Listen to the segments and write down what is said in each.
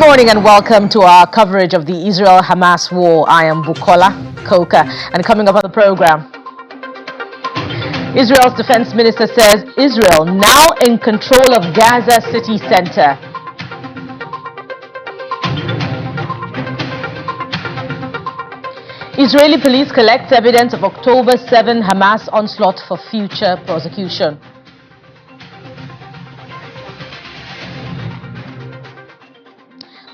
morning and welcome to our coverage of the Israel-Hamas war. I am Bukola Koka, and coming up on the program, Israel's defense minister says Israel now in control of Gaza city center. Israeli police collect evidence of October 7 Hamas onslaught for future prosecution.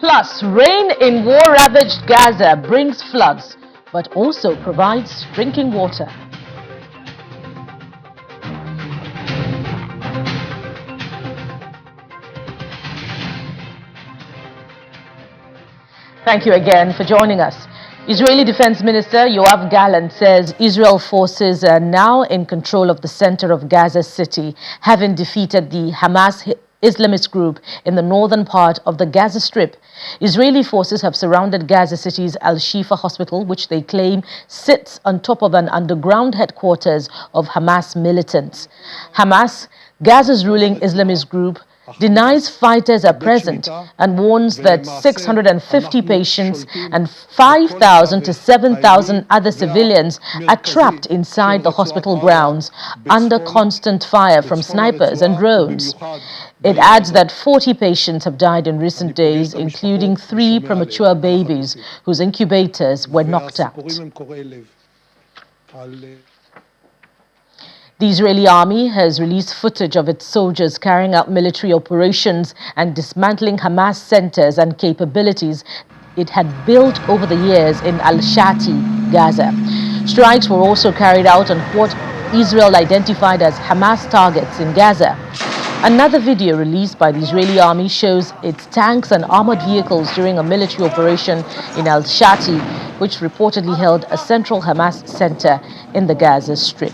Plus, rain in war-ravaged Gaza brings floods, but also provides drinking water. Thank you again for joining us. Israeli Defense Minister Yoav Gallant says Israel forces are now in control of the center of Gaza City, having defeated the Hamas Islamist group in the northern part of the Gaza Strip. Israeli forces have surrounded Gaza City's Al-Shifa hospital, which they claim sits on top of an underground headquarters of Hamas militants. Hamas, Gaza's ruling Islamist group, denies fighters are present and warns that 650 patients and 5,000 to 7,000 other civilians are trapped inside the hospital grounds under constant fire from snipers and drones. It adds that 40 patients have died in recent days, including 3 premature babies whose incubators were knocked out. The Israeli army has released footage of its soldiers carrying out military operations and dismantling Hamas centers and capabilities it had built over the years in Al-Shati, Gaza. Strikes were also carried out on what Israel identified as Hamas targets in Gaza. Another video released by the Israeli army shows its tanks and armored vehicles during a military operation in Al-Shati, which reportedly held a central Hamas center in the Gaza Strip.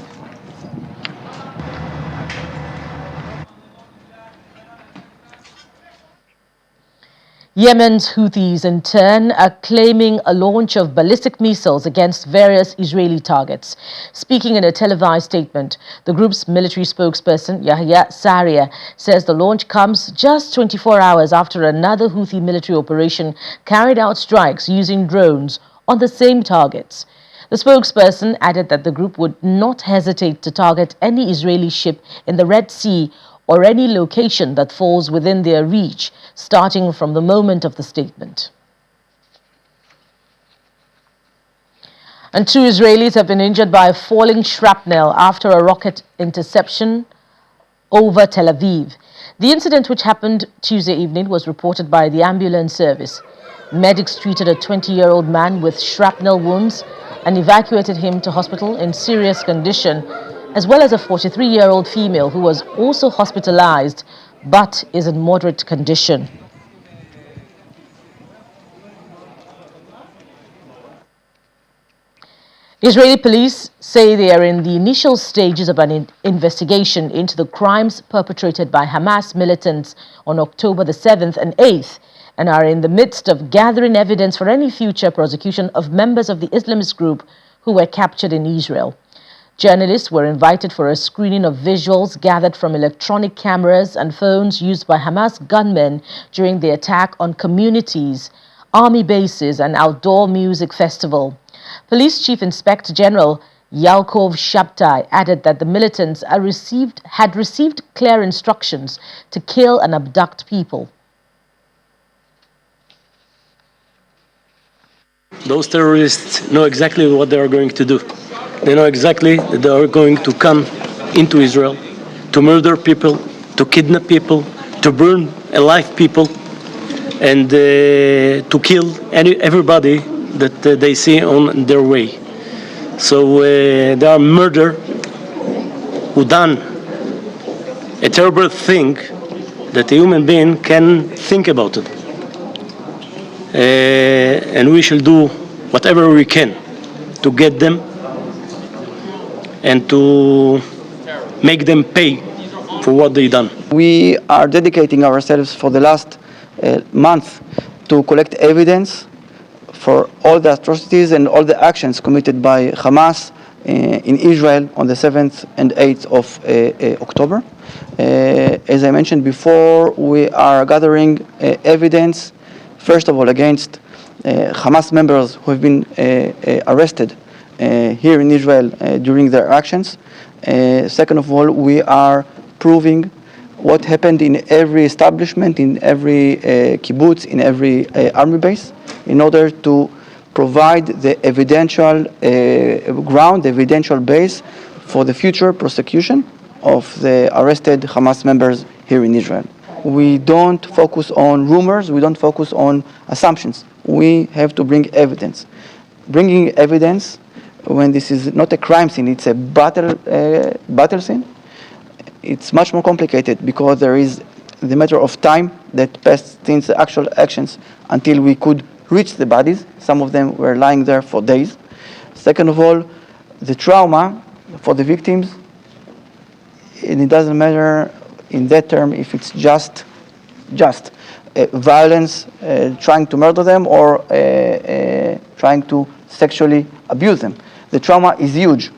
Yemen's Houthis, in turn, are claiming a launch of ballistic missiles against various Israeli targets. Speaking in a televised statement, the group's military spokesperson, Yahya Saria, says the launch comes just 24 hours after another Houthi military operation carried out strikes using drones on the same targets. The spokesperson added that the group would not hesitate to target any Israeli ship in the Red Sea or any location that falls within their reach, starting from the moment of the statement. And 2 Israelis have been injured by falling shrapnel after a rocket interception over Tel Aviv. The incident, which happened Tuesday evening, was reported by the ambulance service. Medics treated a 20-year-old man with shrapnel wounds and evacuated him to hospital in serious condition, as well as a 43-year-old female who was also hospitalized but is in moderate condition. Israeli police say they are in the initial stages of an investigation into the crimes perpetrated by Hamas militants on October the 7th and 8th, and are in the midst of gathering evidence for any future prosecution of members of the Islamist group who were captured in Israel. Journalists were invited for a screening of visuals gathered from electronic cameras and phones used by Hamas gunmen during the attack on communities, army bases, and outdoor music festival. Police Chief Inspector General Yaakov Shabtai added that the militants had received clear instructions to kill and abduct people. Those terrorists know exactly what they are going to do. They know exactly that they are going to come into Israel to murder people, to kidnap people, to burn alive people, and to kill everybody that they see on their way. So they are murder who done a terrible thing that a human being can think about it. And we shall do whatever we can to get them and to make them pay for what they done. We are dedicating ourselves for the last month to collect evidence for all the atrocities and all the actions committed by Hamas in Israel on the 7th and 8th of October. As I mentioned before, we are gathering evidence First of all, against Hamas members who have been arrested here in Israel during their actions. Second of all, we are proving what happened in every establishment, in every kibbutz, in every army base, in order to provide the evidential ground, the evidential base for the future prosecution of the arrested Hamas members here in Israel. We don't focus on rumors, we don't focus on assumptions. We have to bring evidence. Bringing evidence when this is not a crime scene, it's a battle scene, it's much more complicated because there is the matter of time that passed since the actual actions until we could reach the bodies. Some of them were lying there for days. Second of all, the trauma for the victims, and it doesn't matter in that term if it's just violence, trying to murder them or trying to sexually abuse them. The trauma is huge,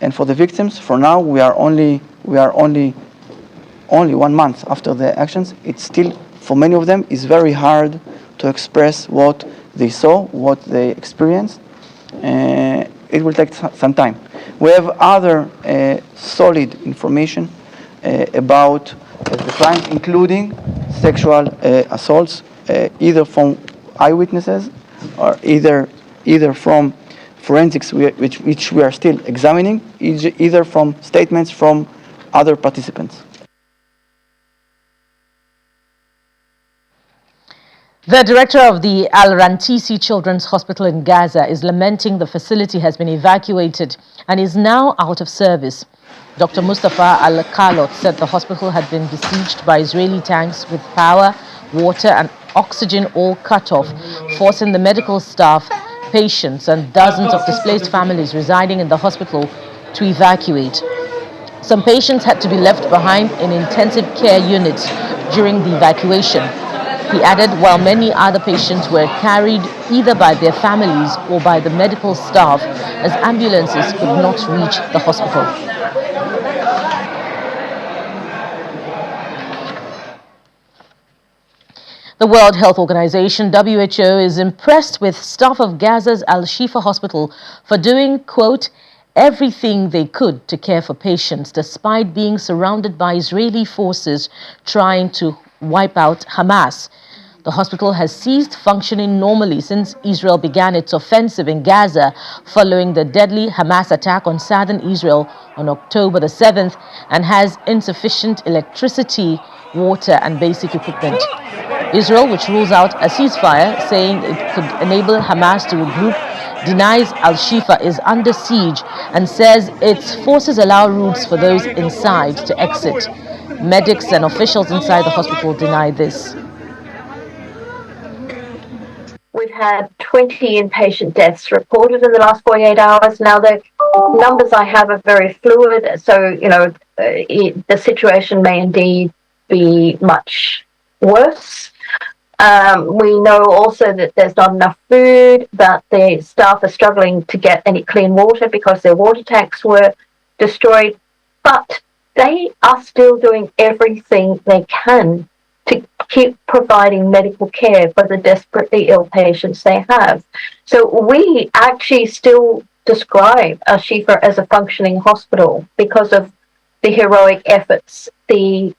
and for the victims, for now, we are only 1 month after the actions. It's still, for many of them, is very hard to express what they saw, what they experienced. It will take some time. We have other solid information about the crimes, including sexual assaults, either from eyewitnesses or either from forensics, which we are still examining, either from statements from other participants. The director of the Al-Rantisi Children's Hospital in Gaza is lamenting the facility has been evacuated and is now out of service. Dr. Mustafa Al-Khalot said the hospital had been besieged by Israeli tanks with power, water and oxygen all cut off, forcing the medical staff, patients and dozens of displaced families residing in the hospital to evacuate. Some patients had to be left behind in intensive care units during the evacuation. He added, while many other patients were carried either by their families or by the medical staff, as ambulances could not reach the hospital. The World Health Organization, WHO, is impressed with staff of Gaza's Al-Shifa hospital for doing, quote, everything they could to care for patients despite being surrounded by Israeli forces trying to wipe out Hamas. The hospital has ceased functioning normally since Israel began its offensive in Gaza following the deadly Hamas attack on southern Israel on October the 7th and has insufficient electricity, water and basic equipment. Israel, which rules out a ceasefire, saying it could enable Hamas to regroup, denies Al-Shifa is under siege and says its forces allow routes for those inside to exit. Medics and officials inside the hospital deny this. We've had 20 inpatient deaths reported in the last 48 hours. Now, the numbers I have are very fluid, so, the situation may indeed be much worse. We know also that there's not enough food, that the staff are struggling to get any clean water because their water tanks were destroyed, but they are still doing everything they can to keep providing medical care for the desperately ill patients they have. So we actually still describe Al-Shifa as a functioning hospital because of the heroic efforts the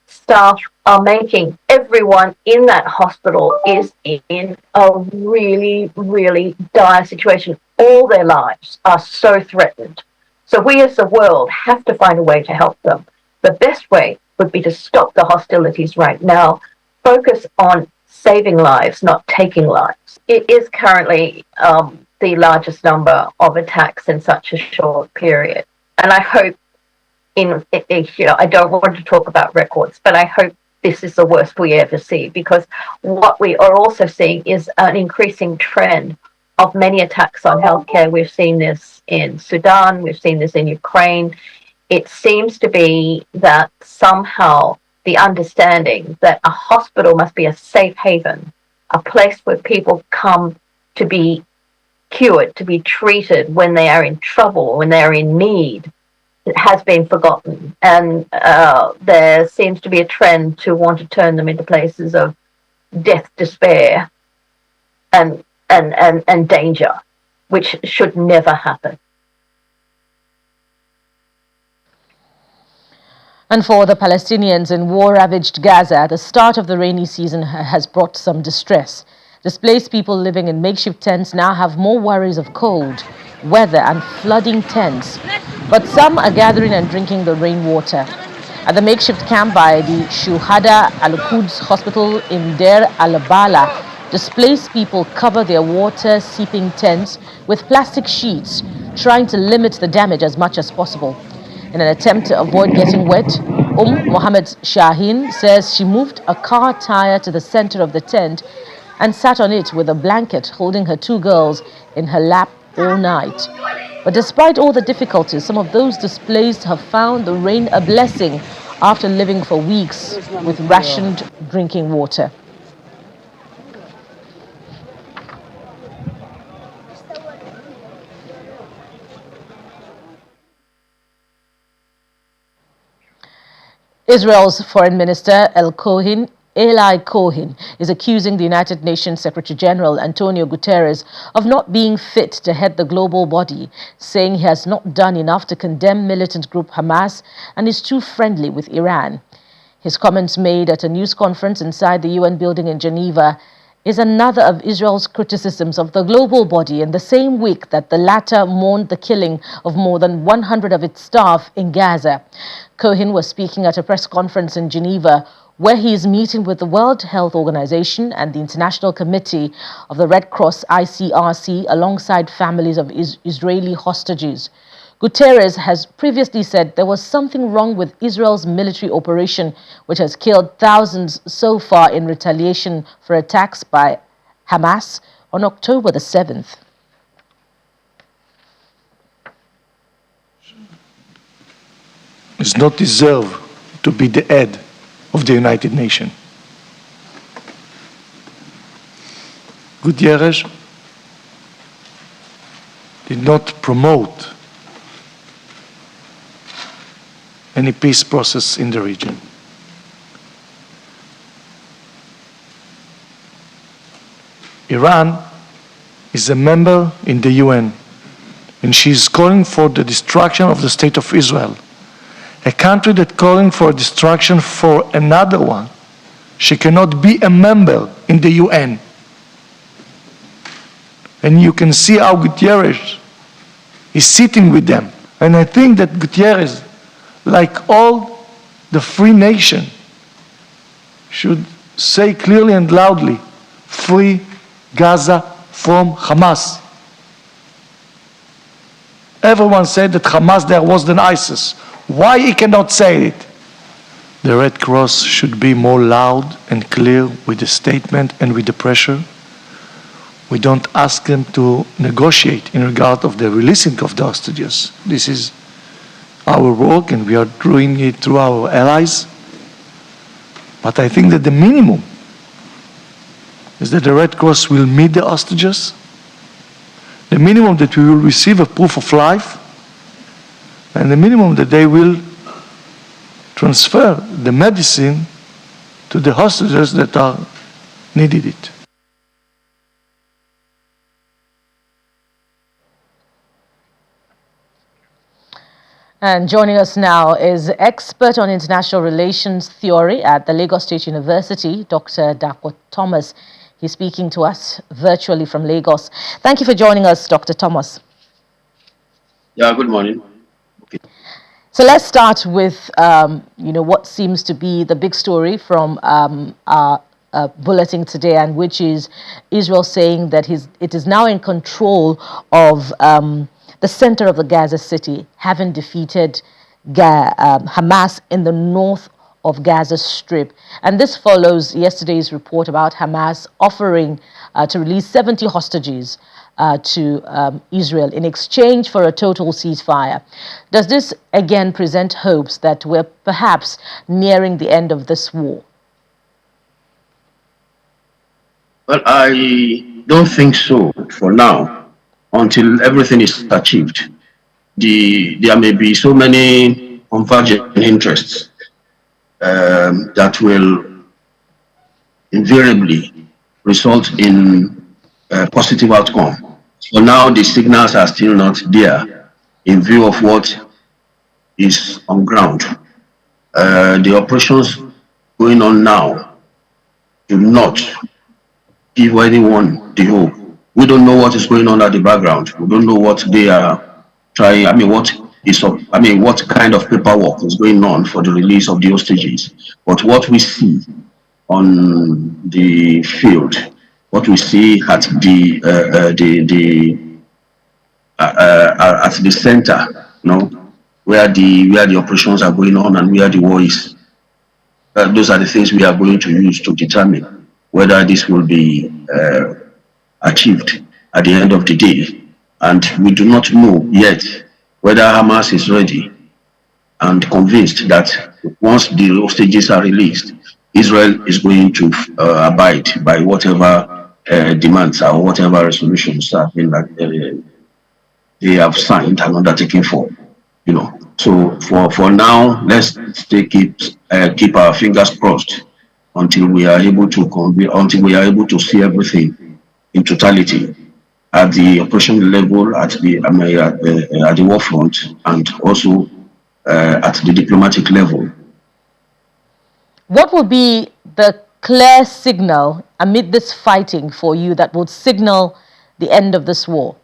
staff are making. Everyone in that hospital is in a really, really dire situation. All their lives are so threatened. So we as the world have to find a way to help them. The best way would be to stop the hostilities right now, focus on saving lives, not taking lives. It is currently the largest number of attacks in such a short period. And I hope, I don't want to talk about records, but I hope this is the worst we ever see, because what we are also seeing is an increasing trend of many attacks on healthcare. We've seen this in Sudan, we've seen this in Ukraine. It seems to be that somehow the understanding that a hospital must be a safe haven, a place where people come to be cured, to be treated when they are in trouble, when they are in need, it has been forgotten. And there seems to be a trend to want to turn them into places of death, despair, and danger, which should never happen. And for the Palestinians in war-ravaged Gaza, the start of the rainy season has brought some distress. Displaced people living in makeshift tents now have more worries of cold, weather and flooding tents. But some are gathering and drinking the rainwater. At the makeshift camp by the Shuhada Al-Quds hospital in Deir al-Bala, displaced people cover their water-seeping tents with plastic sheets, trying to limit the damage as much as possible. In an attempt to avoid getting wet, Mohammed Shaheen says she moved a car tire to the center of the tent and sat on it with a blanket holding her two girls in her lap all night. But despite all the difficulties, some of those displaced have found the rain a blessing after living for weeks with rationed drinking water. Israel's Foreign Minister Eli Cohen is accusing the United Nations Secretary General Antonio Guterres of not being fit to head the global body, saying he has not done enough to condemn militant group Hamas and is too friendly with Iran. His comments made at a news conference inside the UN building in Geneva is another of Israel's criticisms of the global body in the same week that the latter mourned the killing of more than 100 of its staff in Gaza. Cohen was speaking at a press conference in Geneva where he is meeting with the World Health Organization and the International Committee of the Red Cross ICRC alongside families of Israeli hostages. Guterres has previously said there was something wrong with Israel's military operation, which has killed thousands so far in retaliation for attacks by Hamas on October the 7th. Does not deserve to be the head of the United Nations. Guterres did not promote any peace process in the region. Iran is a member in the UN, and she is calling for the destruction of the state of Israel. A country that calling for destruction for another one, she cannot be a member in the UN. And you can see how Guterres is sitting with them. And I think that Guterres, like all the free nation, should say clearly and loudly, free Gaza from Hamas. Everyone said that Hamas there was than ISIS. Why he cannot say it? The Red Cross should be more loud and clear with the statement and with the pressure. We don't ask them to negotiate in regard of the releasing of the hostages. This is our work and we are doing it through our allies. But I think that the minimum is that the Red Cross will meet the hostages. The minimum that we will receive a proof of life, and the minimum that they will transfer the medicine to the hostages that are needed it. And joining us now is expert on international relations theory at the Lagos State University, Dr. Daa Thomas. He's speaking to us virtually from Lagos. Thank you for joining us, Dr. Thomas. Yeah, good morning. Okay. So let's start with, what seems to be the big story from our bulletin today, and which is Israel saying that it is now in control of the center of the Gaza city, having defeated Hamas in the north of Gaza Strip. And this follows yesterday's report about Hamas offering to release 70 hostages to Israel in exchange for a total ceasefire. Does this again present hopes that we're perhaps nearing the end of this war? Well, I don't think so for now, until everything is achieved. There may be so many convergent interests that will invariably result in a positive outcome. So now the signals are still not there in view of what is on ground. The operations going on now do not give anyone the hope. We don't know what is going on at the background. We don't know what they are trying. What kind of paperwork is going on for the release of the hostages. But what we see on the field, what we see at at the center, where the operations are going on and where the war is. Those are the things we are going to use to determine whether this will be achieved at the end of the day. And we do not know yet whether Hamas is ready and convinced that once the hostages are released, Israel is going to abide by whatever demands or whatever resolutions have been they have signed and undertaken for. So for now, let's keep our fingers crossed until we are able to see everything in totality at the operation level, at the war front, and also at the diplomatic level. What would be the clear signal amid this fighting for you that would signal the end of this war?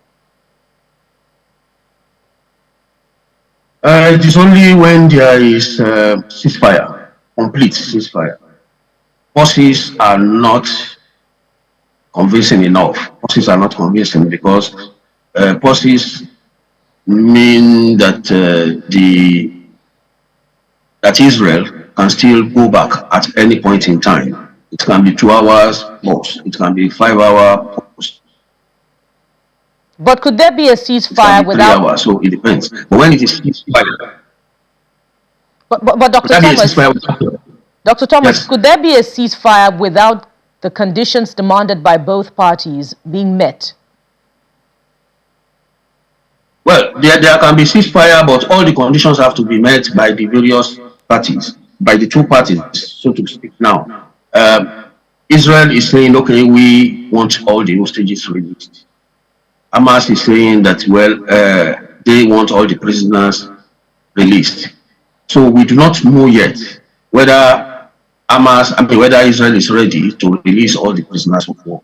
It is only when there is ceasefire, complete ceasefire. Forces are not convincing enough. Forces are not convincing because forces mean that that Israel can still go back at any point in time. It can be 2 hours pause. It can be 5-hour pause. But could there be a ceasefire without 3 hours? So it depends. But when it is ceasefire, but Dr. Thomas, Dr. Thomas, yes. Could there be a ceasefire without the conditions demanded by both parties being met? Well, there can be ceasefire, but all the conditions have to be met by the various parties, by the two parties, so to speak. Now, Israel is saying, okay, we want all the hostages released. Hamas is saying that, well, they want all the prisoners released. So we do not know yet whether whether Israel is ready to release all the prisoners of war.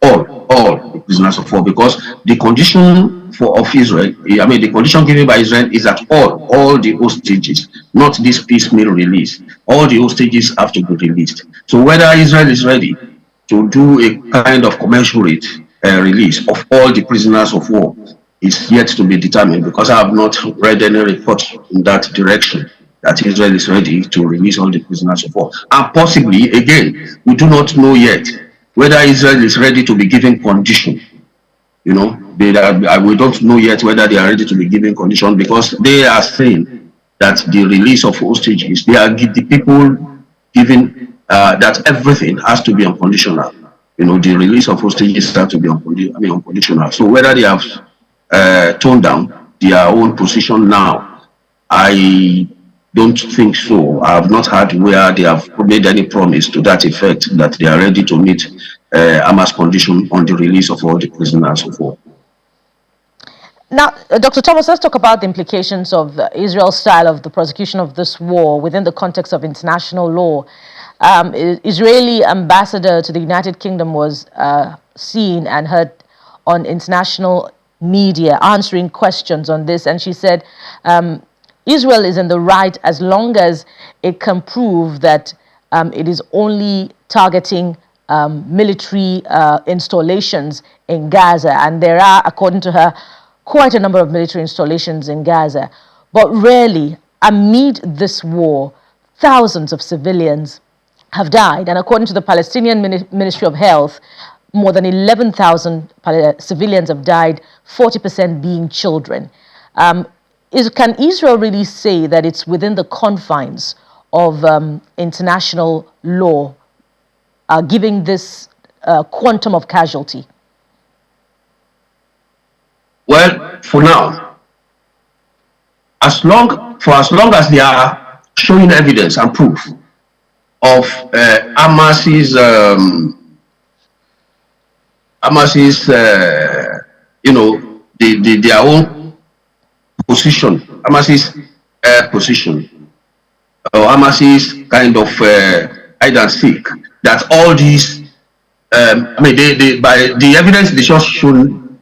All the prisoners of war, because the condition of Israel, the condition given by Israel is that all the hostages, not this piecemeal release, all the hostages have to be released. So whether Israel is ready to do a kind of commensurate release of all the prisoners of war is yet to be determined, because I have not read any report in that direction that Israel is ready to release all the prisoners of war. And possibly, again, we do not know yet whether Israel is ready to be given condition. We don't know yet whether they are ready to be given condition, because they are saying that the release of hostages, they are the people giving that everything has to be unconditional. The release of hostages has to be unconditional. So whether they have toned down their own position now, I don't think so. I have not heard where they have made any promise to that effect that they are ready to meet Hamas condition on the release of all the prisoners of war. Now, Dr. Thomas, let's talk about the implications of Israel's style of the prosecution of this war within the context of international law. Israeli ambassador to the United Kingdom was seen and heard on international media answering questions on this, and she said Israel is in the right as long as it can prove that it is only targeting military installations in Gaza, and there are, according to her, quite a number of military installations in Gaza. But rarely, amid this war, thousands of civilians have died. And according to the Palestinian Ministry of Health, more than 11,000 civilians have died, 40% being children. Can Israel really say that it's within the confines of international law, giving this quantum of casualty? Well, for now, as long as they are showing evidence and proof of Hamas's their own position, Hamas's position, or Hamas's kind of hide and seek, that all these, by the evidence they just shown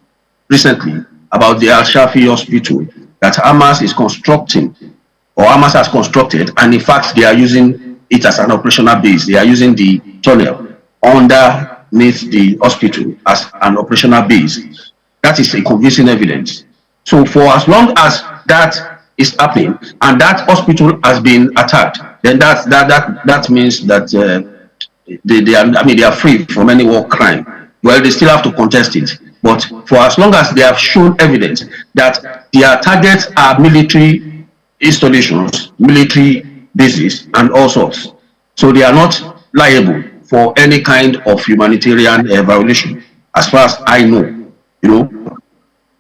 recently about the Al-Shafi hospital that Hamas is constructing, or Hamas has constructed, and in fact they are using it as an operational base. They are using the tunnel underneath the hospital as an operational base. That is a convincing evidence. So for as long as that is happening and that hospital has been attacked, then that means that they are free from any war crime. Well, they still have to contest it. But for as long as they have shown evidence that their targets are military installations, military bases, and all sorts, so they are not liable for any kind of humanitarian violation, as far as I know.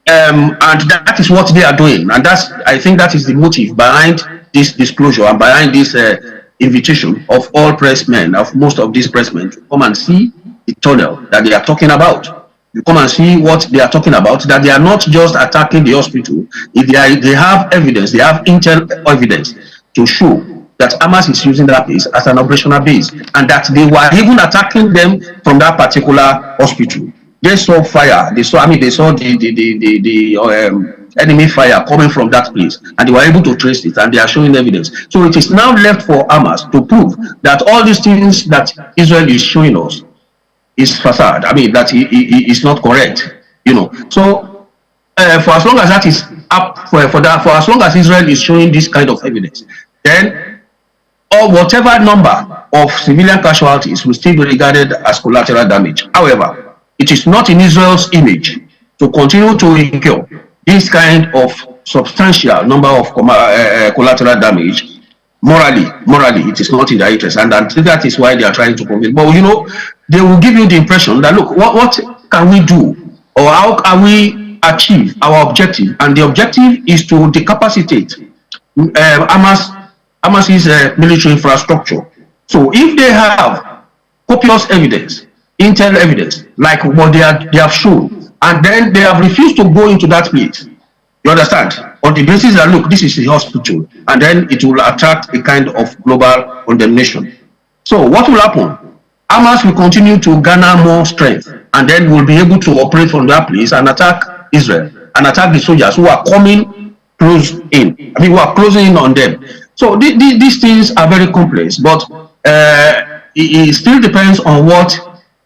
And that is what they are doing, and I think that is the motive behind this disclosure and behind this invitation of all pressmen, of most of these pressmen, to come and see the tunnel that they are talking about. You come and see what they are talking about, that they are not just attacking the hospital. If they have evidence, they have intel evidence to show that Hamas is using that place as an operational base, and that they were even attacking them from that particular hospital. They saw fire. They saw the enemy fire coming from that place, and they were able to trace it, and they are showing evidence. So it is now left for Hamas to prove that all these things that Israel is showing us is facade. That is not correct. So for as long as that is up for as long as Israel is showing this kind of evidence, then or whatever number of civilian casualties will still be regarded as collateral damage. However, it is not in Israel's image to continue to incur this kind of substantial number of collateral damage. Morally, it is not in their interest, and that is why they are trying to convince. But they will give you the impression that, look, what can we do, or how can we achieve our objective? And the objective is to decapacitate Hamas's military infrastructure. So if they have copious evidence, intel evidence, like what they have shown, and then they have refused to go into that place, you understand, on the basis that, look, this is a hospital, and then it will attract a kind of global condemnation. So what will happen? Hamas will continue to garner more strength, and then will be able to operate from that place and attack Israel, and attack the soldiers who are coming close in. Who are closing in on them. So these things are very complex, but it still depends on what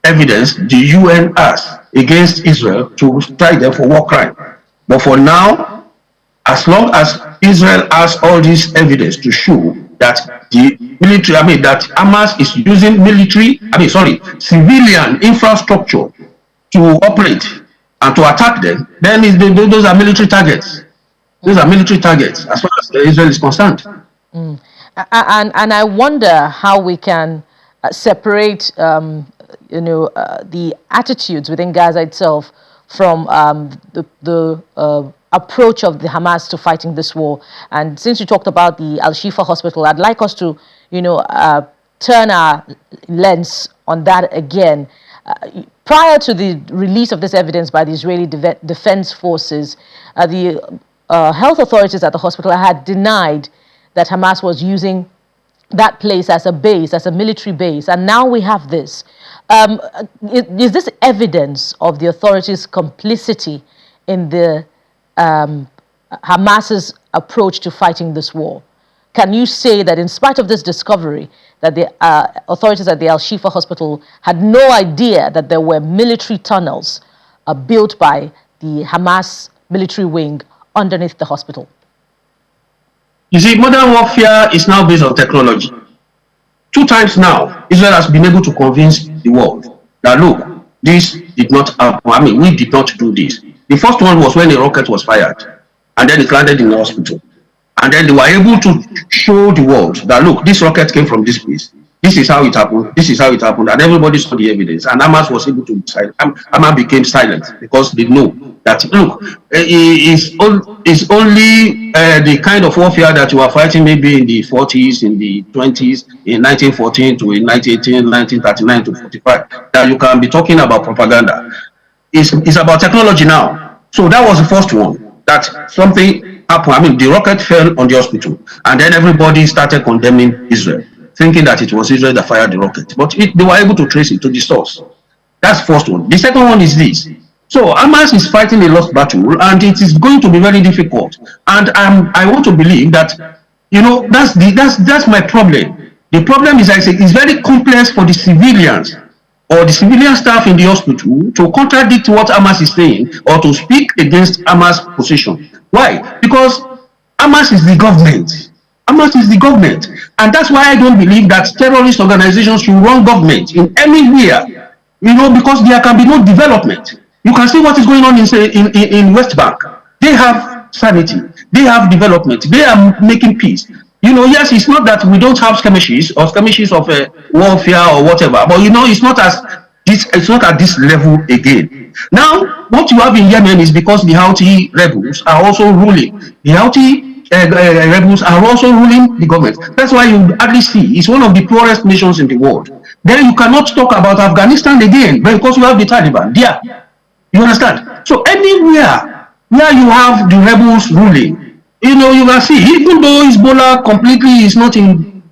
evidence the UN has against Israel to try them for war crime. But for now, as long as Israel has all this evidence to show that the military, that Hamas is using civilian infrastructure to operate and to attack them, then those are military targets. Those are military targets as far as Israel is concerned. And I wonder how we can separate, the attitudes within Gaza itself from the approach of the Hamas to fighting this war. And since you talked about the Al-Shifa hospital, I'd like us to, turn our lens on that again. Prior to the release of this evidence by the Israeli Defense Forces, the health authorities at the hospital had denied that Hamas was using that place as a base, as a military base. And now we have this. Is this evidence of the authorities' complicity in the Hamas's approach to fighting this war? Can you say that in spite of this discovery, that the authorities at the Al-Shifa hospital had no idea that there were military tunnels built by the Hamas military wing underneath the hospital? You see, modern warfare is now based on technology. 2 times now, Israel has been able to convince the world that, look, this did not happen. We did not do this. The first one was when a rocket was fired, and then it landed in the hospital. And then they were able to show the world that, look, this rocket came from this place. This is how it happened. This is how it happened. And everybody saw the evidence. And Hamas was able to decide. Hamas became silent because they know that, look, only the kind of warfare that you are fighting maybe in the 40s, in the 20s, in 1914 to in 1918, 1939 to 45, that you can be talking about propaganda. It's about technology now. So that was the first one, that something happened. I mean, the rocket fell on the hospital, and then everybody started condemning Israel, thinking that it was Israel that fired the rocket. But they were able to trace it to the source. That's the first one. The second one is this. So Hamas is fighting a lost battle, and it is going to be very difficult. And I want to believe that, that's my problem. The problem is, I say, it's very complex for the civilians or the civilian staff in the hospital to contradict what Hamas is saying or to speak against Hamas' position. Why? Because Hamas is the government. Hamas is the government. And that's why I don't believe that terrorist organizations should run government in anywhere, because there can be no development. You can see what is going on in West Bank. They have sanity. They have development. They are making peace. Yes, it's not that we don't have skirmishes or skirmishes of warfare or whatever, but it's not at this level again. Now, what you have in Yemen is because the Houthi rebels are also ruling. The Houthi rebels are also ruling the government. That's why you hardly see it's one of the poorest nations in the world. Then you cannot talk about Afghanistan again because you have the Taliban there. You understand? So anywhere where you have the rebels ruling, you can see, even though Hezbollah completely is not in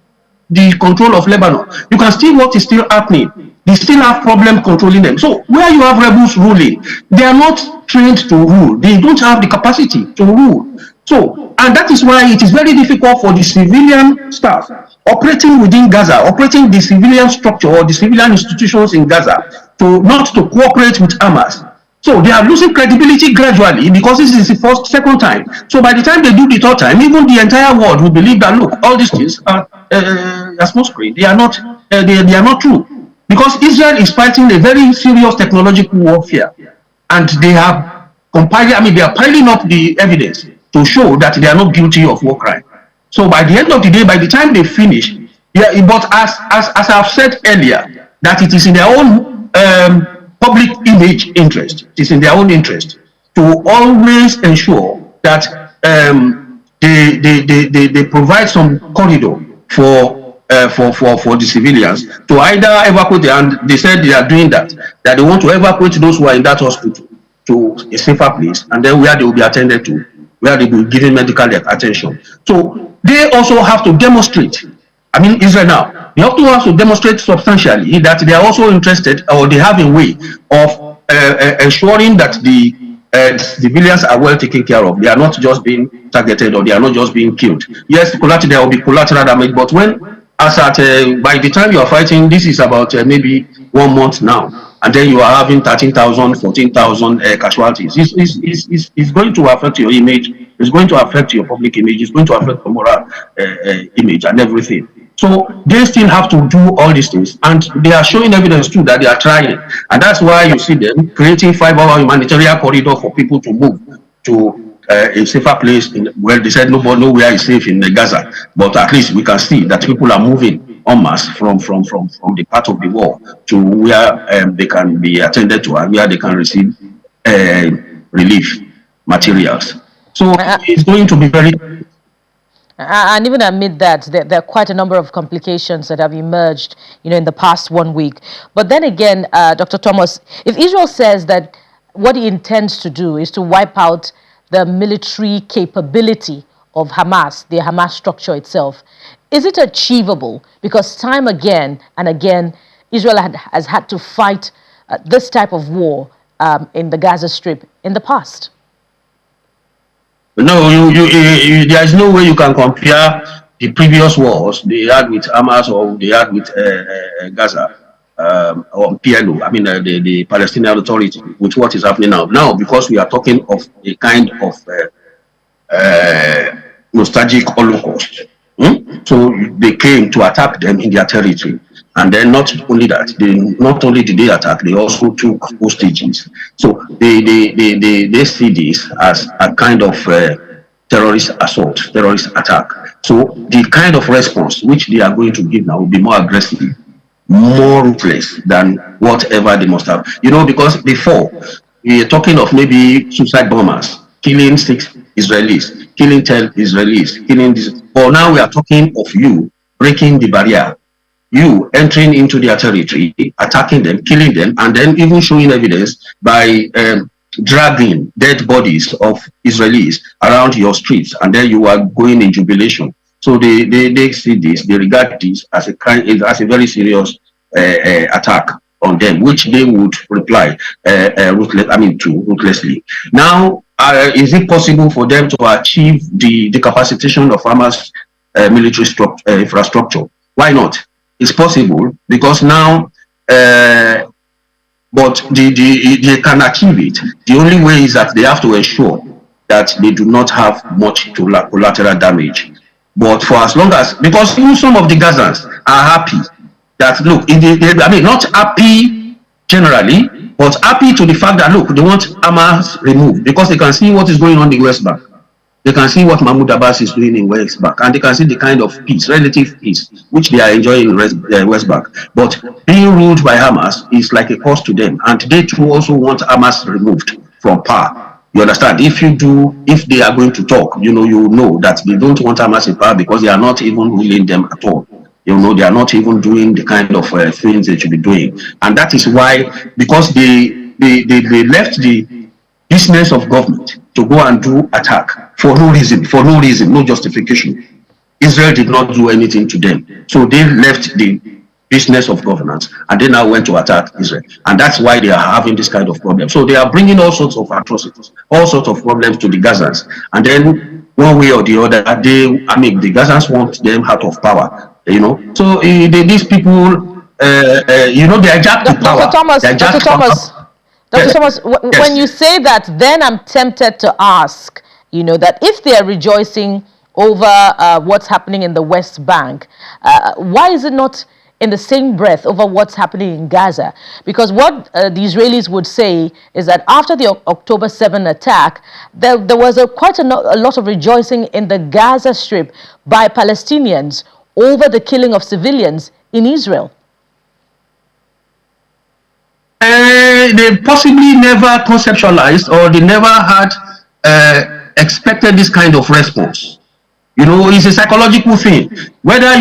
the control of Lebanon, you can see what is still happening. They still have problem controlling them. So where you have rebels ruling, they are not trained to rule. They don't have the capacity to rule. So, and that is why it is very difficult for the civilian staff operating within Gaza, operating the civilian structure or the civilian institutions in Gaza, not to cooperate with Hamas. So they are losing credibility gradually because this is the second time. So by the time they do the third time, even the entire world will believe that, look, all these things are smoke screen. They are not. They are not true, because Israel is fighting a very serious technological warfare, and they are compiling. I mean, they are piling up the evidence to show that they are not guilty of war crime. So by the end of the day, by the time they finish, but as I've said earlier, that it is in their own public image interest. It is in their own interest to always ensure that they provide some corridor for the civilians to either evacuate, and they said they are doing that they want to evacuate those who are in that hospital to a safer place, and then where they will be attended to, where they will be given medical attention. So they also have to demonstrate. I mean, Israel now, they also have to demonstrate substantially that they are also interested, or they have a way of ensuring that the civilians are well taken care of. They are not just being targeted, or they are not just being killed. Yes, there will be collateral damage, but by the time you are fighting, this is about maybe 1 month now, and then you are having 13,000, 14,000 casualties. It's going to affect your image. It's going to affect your public image. It's going to affect your moral image and everything. So they still have to do all these things, and they are showing evidence too that they are trying, and that's why you see them creating 5-hour humanitarian corridor for people to move to a safer place. Well, they said nowhere is safe in Gaza, but at least we can see that people are moving en masse from the part of the war to where they can be attended to and where they can receive relief materials. So it's going to be very. And even amid that, there are quite a number of complications that have emerged, in the past 1 week. But then again, Dr. Thomas, if Israel says that what it intends to do is to wipe out the military capability of Hamas, the Hamas structure itself, is it achievable? Because time again and again, Israel has had to fight this type of war in the Gaza Strip in the past. No, there is no way you can compare the previous wars they had with Hamas or they had with Gaza or PLO, I mean the Palestinian Authority, with what is happening now. Now, because we are talking of a kind of nostalgic Holocaust. So they came to attack them in their territory. And then not only that, not only did they attack, they also took hostages. So they see this as a kind of terrorist assault, terrorist attack. So the kind of response which they are going to give now will be more aggressive, more ruthless than whatever they must have. Because before, we are talking of maybe suicide bombers killing 6 Israelis, killing 10 Israelis, killing this. But now we are talking of you breaking the barrier, you entering into their territory, attacking them, killing them, and then even showing evidence by dragging dead bodies of Israelis around your streets, and then you are going in jubilation. So they see this, they regard this as a very serious attack on them, which they would reply ruthlessly. Now, is it possible for them to achieve the decapacitation of Hamas military infrastructure? Why not? It's possible because now, but they can achieve it. The only way is that they have to ensure that they do not have much collateral damage. But for as long as, because even some of the Gazans are happy that, look, not happy generally, but happy to the fact that, look, they want Hamas removed because they can see what is going on in the West Bank. They can see what Mahmoud Abbas is doing in West Bank, and they can see the kind of peace, relative peace, which they are enjoying in West Bank. But being ruled by Hamas is like a cost to them, and they too also want Hamas removed from power. You understand? If they are going to talk, you know that they don't want Hamas in power because they are not even ruling them at all. They are not even doing the kind of things they should be doing, and that is why, because they left the business of government to go and do attack for no reason, no justification. Israel did not do anything to them. So they left the business of governance and they now went to attack Israel. And that's why they are having this kind of problem. So they are bringing all sorts of atrocities, all sorts of problems to the Gazans. And then one way or the other, the Gazans want them out of power, So these people, they are jacked to power. Dr. Thomas, Dr. Thomas, when you say that, then I'm tempted to ask, that if they are rejoicing over what's happening in the West Bank, why is it not in the same breath over what's happening in Gaza? Because what the Israelis would say is that after the October 7 attack, there was quite a lot of rejoicing in the Gaza Strip by Palestinians over the killing of civilians in Israel. They possibly never conceptualized, or they never had expected this kind of response. It's a psychological thing. Whether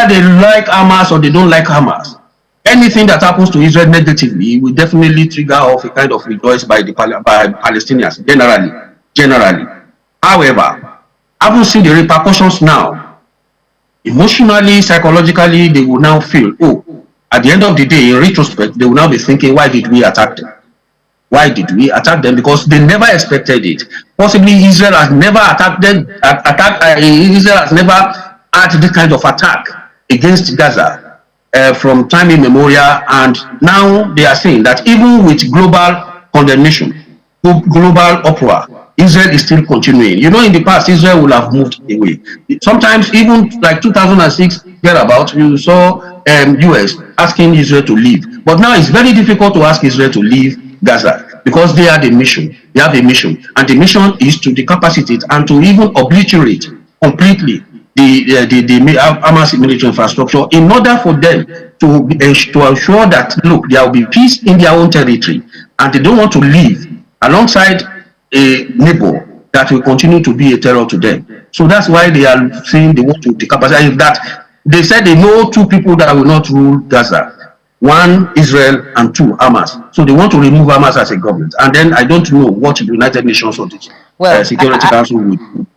they like Hamas or they don't like Hamas, anything that happens to Israel negatively will definitely trigger off a kind of rejoice by Palestinians generally. However, having seen the repercussions now, emotionally, psychologically, they will now feel, at the end of the day, in retrospect, they will now be thinking, why did we attack them? Why did we attack them? Because they never expected it. Possibly Israel has never attacked them. Israel has never had this kind of attack against Gaza from time immemorial. And now they are saying that even with global condemnation, global uproar, Israel is still continuing. In the past, Israel will have moved away. Sometimes, even like 2006, thereabout, you saw US asking Israel to leave. But now it's very difficult to ask Israel to leave Gaza because they have a mission. And the mission is to decapacitate and to even obliterate completely the Hamas military infrastructure in order for them to ensure that, look, there will be peace in their own territory, and they don't want to live alongside a neighbor that will continue to be a terror to them. So that's why they are saying they want to decapacitate. That they said they know two people that will not rule Gaza: one, Israel, and two, Hamas. So they want to remove Hamas as a government. And then I don't know what the United Nations or the Security Council would do.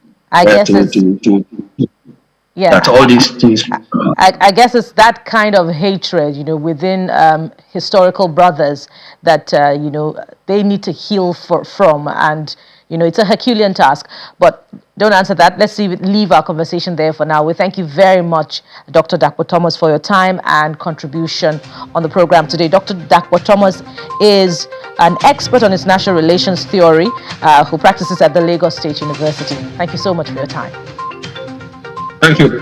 That all these things. I guess it's that kind of hatred, within historical brothers that, they need to heal from. And, it's a Herculean task. But don't answer that. Let's leave our conversation there for now. We thank you very much, Dr. Daa Thomas, for your time and contribution on the program today. Dr. Daa Thomas is an expert on international relations theory who practices at the Lagos State University. Thank you so much for your time. Thank you.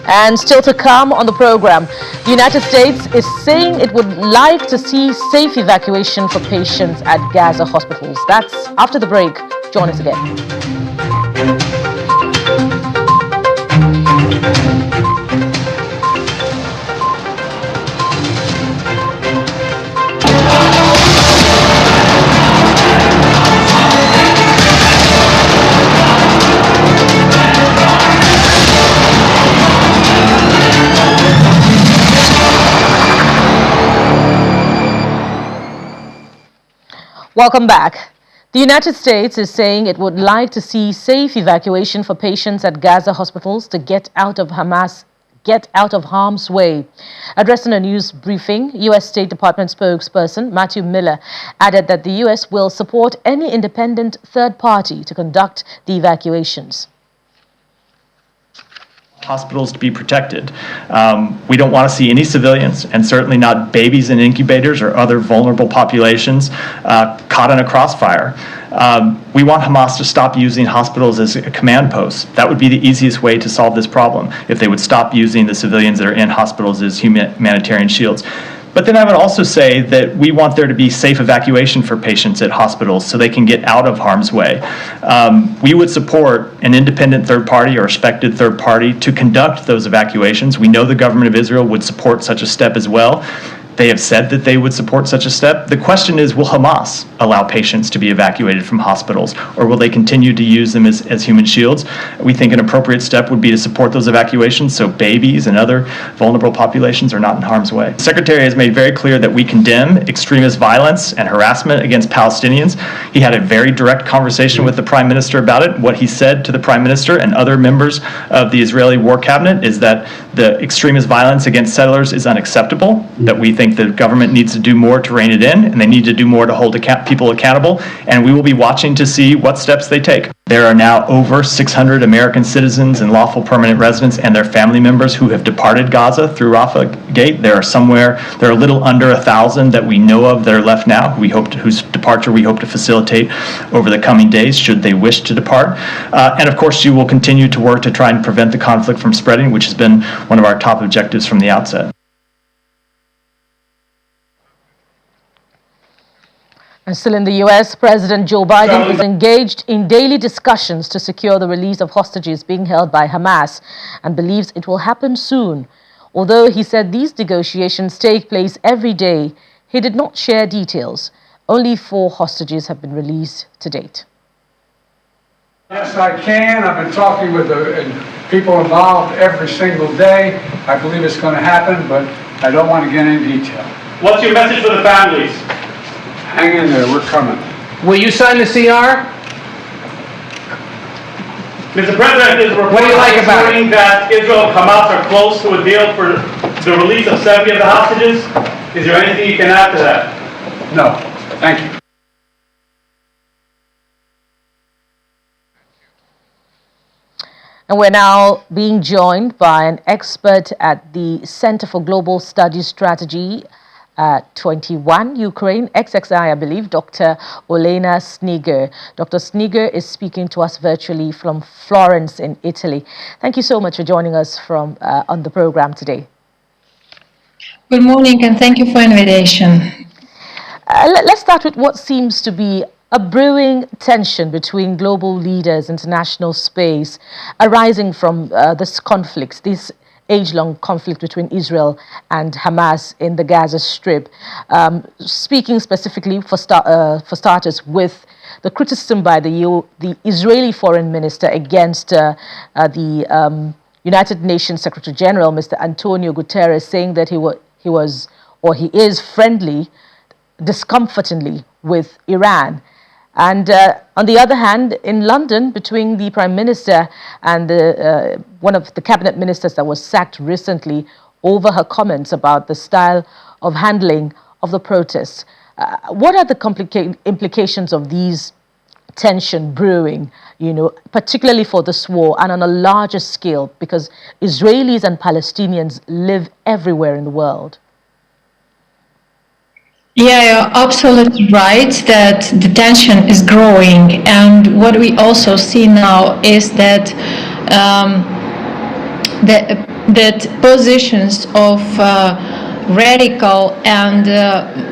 And still to come on the program, the United States is saying it would like to see safe evacuation for patients at Gaza hospitals. That's after the break. Join us again. Welcome back. The United States is saying it would like to see safe evacuation for patients at Gaza hospitals to get out of harm's way. Addressing a news briefing, U.S. State Department spokesperson Matthew Miller added that the U.S. will support any independent third party to conduct the evacuations. Hospitals to be protected. We don't want to see any civilians, and certainly not babies in incubators or other vulnerable populations caught in a crossfire. We want Hamas to stop using hospitals as a command post. That would be the easiest way to solve this problem, if they would stop using the civilians that are in hospitals as humanitarian shields. But then I would also say that we want there to be safe evacuation for patients at hospitals so they can get out of harm's way. We would support an independent third party or respected third party to conduct those evacuations. We know the government of Israel would support such a step as well. They have said that they would support such a step. The question is, will Hamas allow patients to be evacuated from hospitals, or will they continue to use them as human shields? We think an appropriate step would be to support those evacuations so babies and other vulnerable populations are not in harm's way. The Secretary has made very clear that we condemn extremist violence and harassment against Palestinians. He had a very direct conversation with the Prime Minister about it. What he said to the Prime Minister and other members of the Israeli War Cabinet is that the extremist violence against settlers is unacceptable, that we think the government needs to do more to rein it in, and they need to do more to hold people accountable, and we will be watching to see what steps they take. There are now over 600 American citizens and lawful permanent residents and their family members who have departed Gaza through Rafah Gate. There are a little under 1,000 that we know of that are left now, whose departure we hope to facilitate over the coming days should they wish to depart. And of course, you will continue to work to try and prevent the conflict from spreading, which has been one of our top objectives from the outset. And still in the U.S., President Joe Biden is engaged in daily discussions to secure the release of hostages being held by Hamas and believes it will happen soon. Although he said these negotiations take place every day, he did not share details. Only 4 hostages have been released to date. Yes, I can. I've been talking with the people involved every single day. I believe it's going to happen, but I don't want to get into detail. What's your message for the families? Hang in there, we're coming. Will you sign the CR? Mr. President, there's a report reporting that Israel-Hamas are close to a deal for the release of 70 of the hostages. Is there anything you can add to that? No, thank you. And we're now being joined by an expert at the Center for Global Studies Strategy 21, Ukraine, XXI, I believe, Dr. Enena Sneer. Dr. Sneer is speaking to us virtually from Florence in Italy. Thank you so much for joining us from on the program today. Good morning, and thank you for the invitation. Let's start with what seems to be a brewing tension between global leaders, international space, arising from this conflict, this age-long conflict between Israel and Hamas in the Gaza Strip. Speaking specifically for starters with the criticism by the Israeli foreign minister against the United Nations Secretary General, Mr. Antonio Guterres, saying that he is friendly, discomfortingly, with Iran. And on the other hand, in London, between the Prime Minister and one of the cabinet ministers that was sacked recently over her comments about the style of handling of the protests. What are the implications of these tension brewing, particularly for this war and on a larger scale, because Israelis and Palestinians live everywhere in the world? Yeah, you're absolutely right that the tension is growing, and what we also see now is that that positions of radical and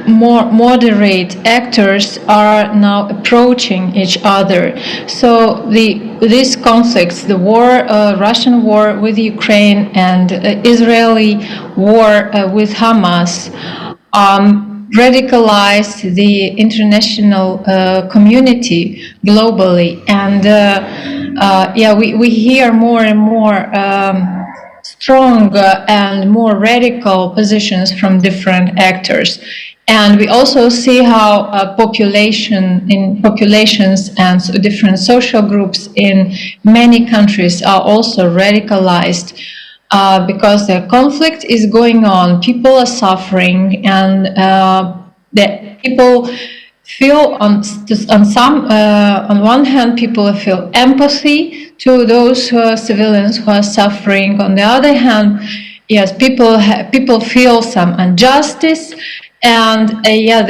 more moderate actors are now approaching each other. So these conflicts, the war, Russian war with Ukraine and Israeli war with Hamas, radicalized the international community globally, and we hear more and more strong and more radical positions from different actors. And we also see how populations and different social groups in many countries are also radicalized because the conflict is going on, people are suffering, and the people feel on one hand, people feel empathy to those civilians who are suffering. On the other hand, yes, people feel some injustice, and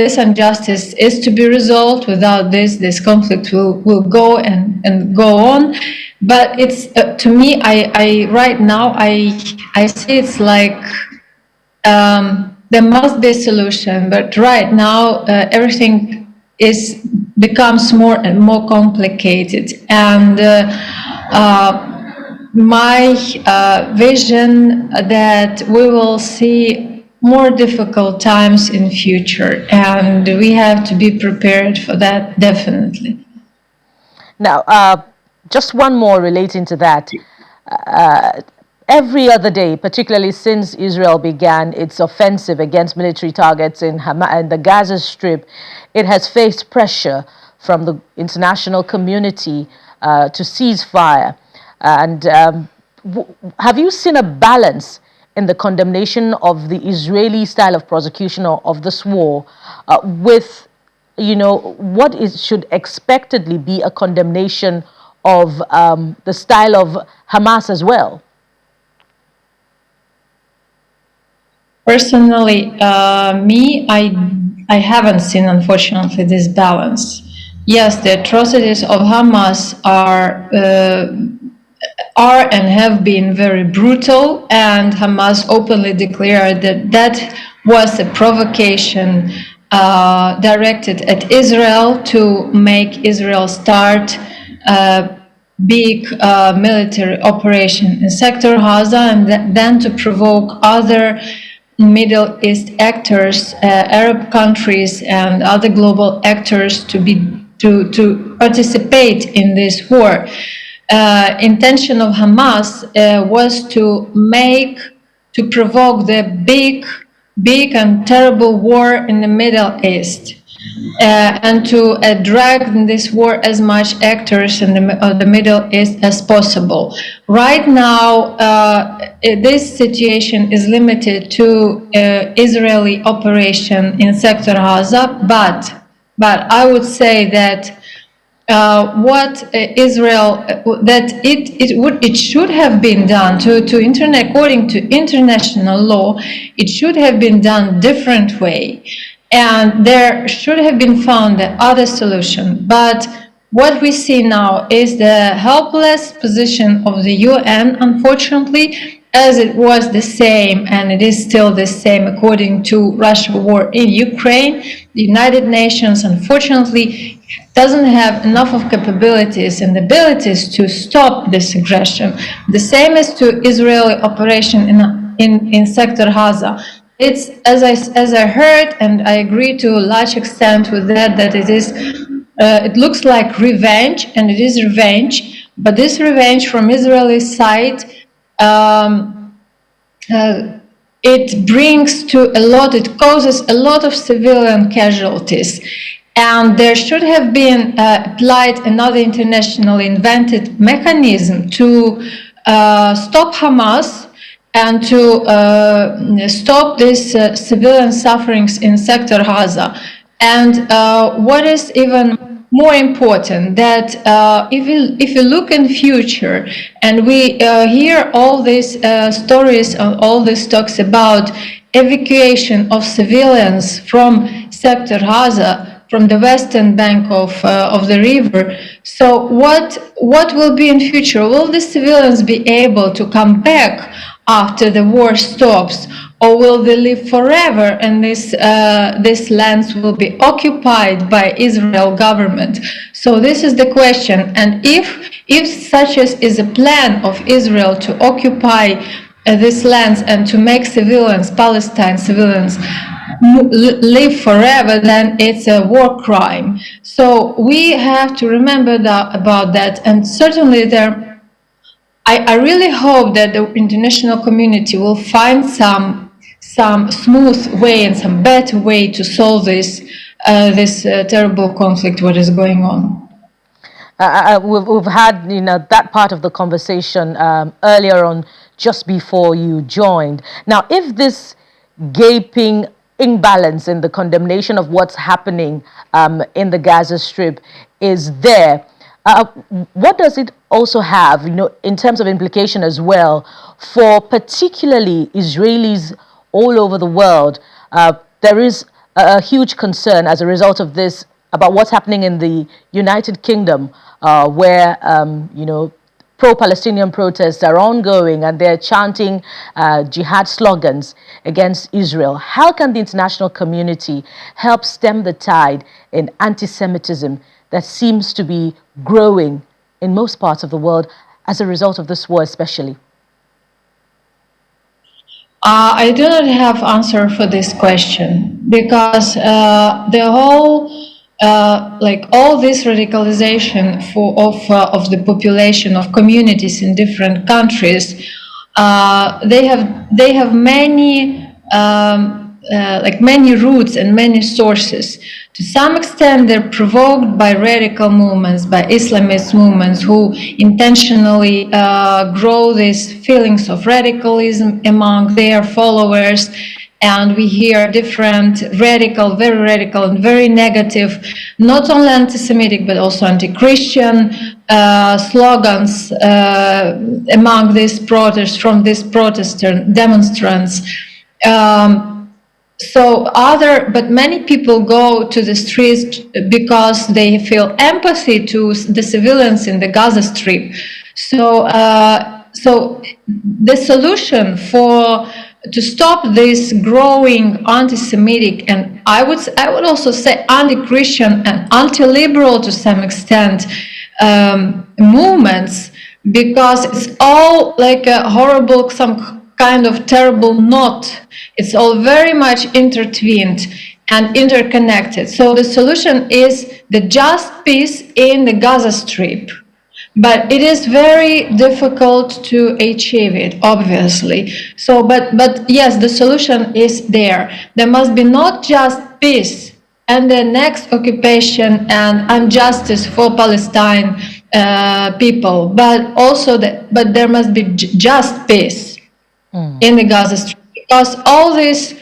this injustice is to be resolved. Without this conflict will go and go on. But it's to me, I right now I see it's like there must be a solution, but right now everything becomes more and more complicated, and my vision that we will see more difficult times in future, and we have to be prepared for that, definitely. Now, just one more relating to that. Every other day, particularly since Israel began its offensive against military targets in the Gaza Strip, it has faced pressure from the international community to cease fire. And have you seen a balance in the condemnation of the Israeli style of prosecution of this war with, what should expectedly be a condemnation of the style of Hamas as well? Personally, I haven't seen, unfortunately, this balance. Yes, the atrocities of Hamas are and have been very brutal, and Hamas openly declared that was a provocation directed at Israel to make Israel start big military operation in Sector Gaza, and then to provoke other Middle East actors, Arab countries, and other global actors to participate in this war. Intention of Hamas was to provoke the big and terrible war in the Middle East. And to drag in this war as much actors in the Middle East as possible. Right now, this situation is limited to Israeli operation in Sector Gaza, but I would say that what Israel it should have been done according to international law, it should have been done different way. And there should have been found other solution. But what we see now is the helpless position of the UN, unfortunately, as it was the same, and it is still the same according to Russia war in Ukraine. The United Nations, unfortunately, doesn't have enough of capabilities and abilities to stop this aggression. The same as to Israeli operation in Sector Gaza. It's as I heard, and I agree to a large extent with that it is. It looks like revenge, and it is revenge. But this revenge from Israeli side, it brings it causes a lot of civilian casualties. And there should have been applied another internationally invented mechanism to stop Hamas and to stop these civilian sufferings in Sector Gaza. And what is even more important, that if you look in future, and we hear all these stories and all these talks about evacuation of civilians from Sector Gaza, from the western bank of the river. So what will be in future? Will the civilians be able to come back after the war stops, or will they live forever and these lands will be occupied by Israel government? So this is the question. And if such as is a plan of Israel to occupy these lands and to make civilians, Palestine civilians, live forever, then it's a war crime. So we have to remember about that. And certainly I really hope that the international community will find some smooth way and some better way to solve this terrible conflict what is going on. We've had that part of the conversation earlier on, just before you joined. Now, if this gaping imbalance in the condemnation of what's happening in the Gaza Strip is there, what does it also have, in terms of implication as well for particularly Israelis all over the world? There is a huge concern as a result of this about what's happening in the United Kingdom, where pro-Palestinian protests are ongoing and they're chanting jihad slogans against Israel. How can the international community help stem the tide in anti-Semitism that seems to be growing in most parts of the world as a result of this war especially? I do not have answer for this question, because the whole all this radicalization of the population, of communities in different countries, they have many many roots and many sources. To some extent, they're provoked by radical movements, by Islamist movements who intentionally grow these feelings of radicalism among their followers. And we hear different very radical and very negative, not only anti-Semitic, but also anti-Christian slogans among these protests, from these Protestant demonstrants. But many people go to the streets because they feel empathy to the civilians in the Gaza Strip. So the solution to stop this growing anti-Semitic, and I would also say anti-Christian and anti-liberal to some extent movements, because it's all like a horrible, some kind of terrible knot. It's all very much intertwined and interconnected. So the solution is the just peace in the Gaza Strip. But it is very difficult to achieve it, obviously. So, but yes, the solution is there. There must be not just peace and the next occupation and injustice for Palestine people, but also but there must be just peace in the Gaza Strip, because all this.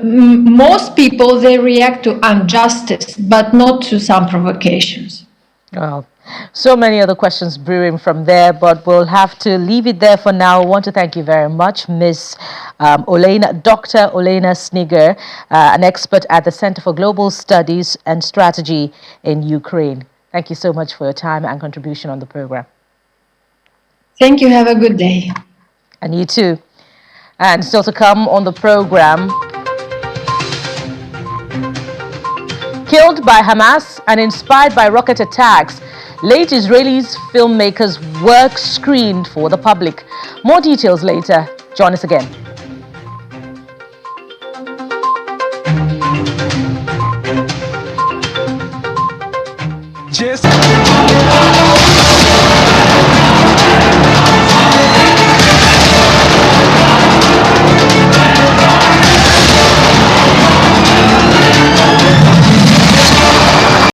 Most people, they react to injustice, but not to some provocations. Well, so many other questions brewing from there, but we'll have to leave it there for now. I want to thank you very much, Ms. Dr. Enena Sneer, an expert at the Center for Global Studies and Strategy in Ukraine. Thank you so much for your time and contribution on the program. Thank you. Have a good day. And you too. And still to come on the program, killed by Hamas and inspired by rocket attacks, late Israeli filmmakers' work screened for the public. More details later. Join us again. Just